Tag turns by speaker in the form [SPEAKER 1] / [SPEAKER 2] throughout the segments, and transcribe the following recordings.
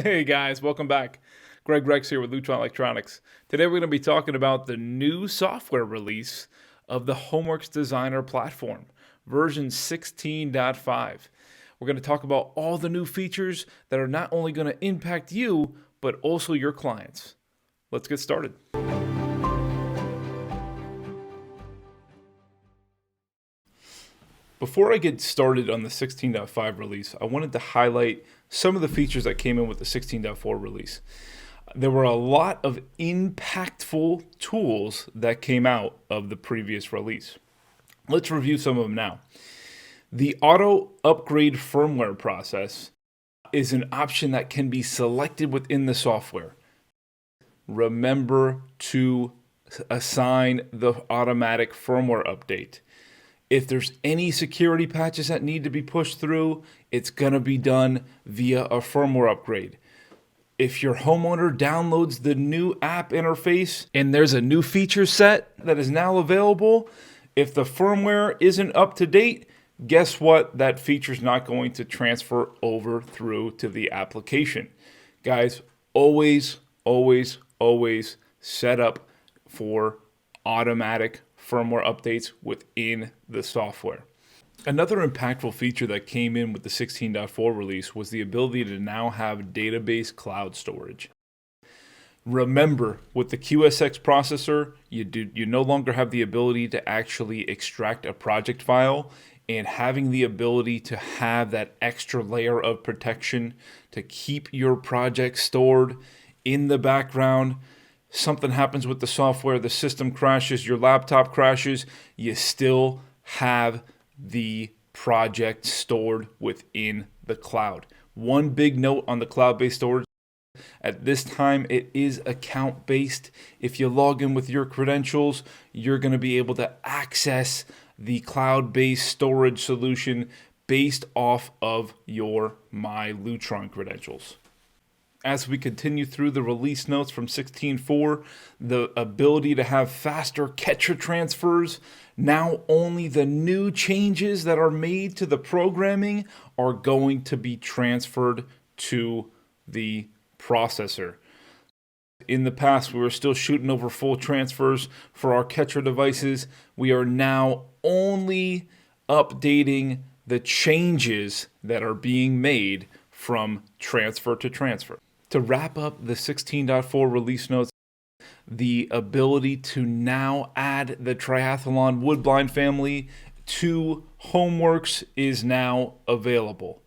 [SPEAKER 1] Hey guys, welcome back. Greg Rex here with Lutron Electronics. Today we're going to be talking about the new software release of the HomeWorks Designer platform, version 16.5. We're going to talk about all the new features that are not only going to impact you, but also your clients. Let's get started. Before I get started on the 16.5 release, I wanted to highlight some of the features that came in with the 16.4 release. There were a lot of impactful tools that came out of the previous release. Let's review some of them now. The auto upgrade firmware process is an option that can be selected within the software. Remember to assign the automatic firmware update. If there's any security patches that need to be pushed through, it's going to be done via a firmware upgrade. If your homeowner downloads the new app interface and there's a new feature set that is now available, if the firmware isn't up to date, guess what? That feature is not going to transfer over through to the application. Guys, always set up for automatic firmware updates within the software. Another impactful feature that came in with the 16.4 release was the ability to now have database cloud storage. Remember, with the QSX processor, you no longer have the ability to actually extract a project file, and having the ability to have that extra layer of protection to keep your project stored in the background. Something happens with the software, the system crashes, your laptop crashes, you still have the project stored within the cloud. One big note on the cloud-based storage, at this time it is account-based. If you log in with your credentials, you're going to be able to access the cloud-based storage solution based off of your My Lutron credentials. As we continue through the release notes from 16.4, the ability to have faster catcher transfers. Now only the new changes that are made to the programming are going to be transferred to the processor. In the past, we were still shooting over full transfers for our catcher devices. We are now only updating the changes that are being made from transfer to transfer. To wrap up the 16.4 release notes, the ability to now add the triathlon woodbine family to HomeWorks is now available.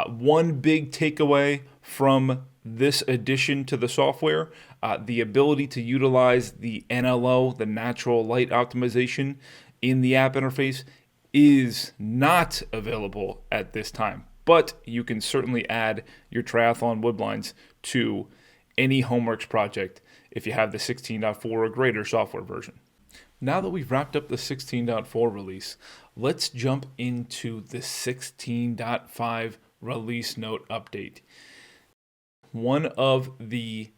[SPEAKER 1] One big takeaway from this addition to the software, the ability to utilize the NLO, the natural light optimization, in the app interface is not available at this time. But you can certainly add your triathlon woodbines to any HomeWorks project if you have the 16.4 or greater software version. Now that we've wrapped up the 16.4 release, let's jump into the 16.5 release note update. One of the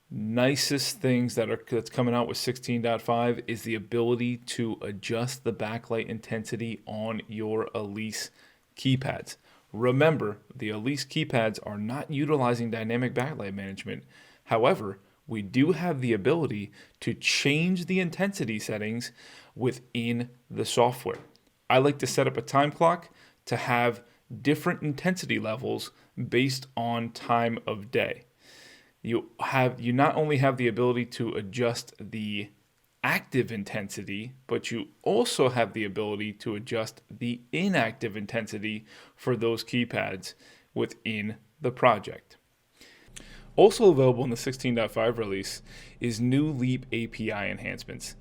[SPEAKER 1] nicest things that's coming out with 16.5 is the ability to adjust the backlight intensity on your Elise keypads. Remember, the Elise keypads are not utilizing dynamic backlight management. However, we do have the ability to change the intensity settings within the software. I like to set up a time clock to have different intensity levels based on time of day. You not only have the ability to adjust the active intensity, but you also have the ability to adjust the inactive intensity for those keypads within the project. Also available in the 16.5 release is new Leap API enhancements.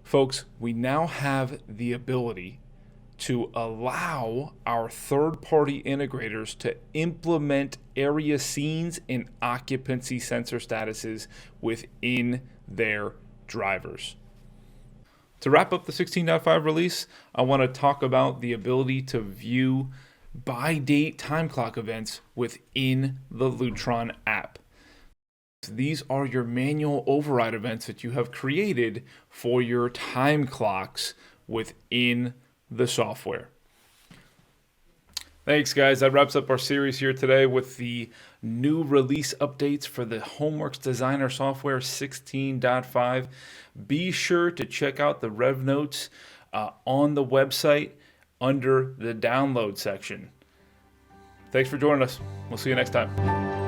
[SPEAKER 1] Folks, we now have the ability to allow our third-party integrators to implement area scenes and occupancy sensor statuses within their drivers. To wrap up the 16.5 release, I want to talk about the ability to view by-date time clock events within the Lutron app. These are your manual override events that you have created for your time clocks within the software. Thanks, guys. That wraps up our series here today with the new release updates for the HomeWorks Designer software 16.5. Be sure to check out the rev notes on the website under the download section. Thanks for joining us. We'll see you next time.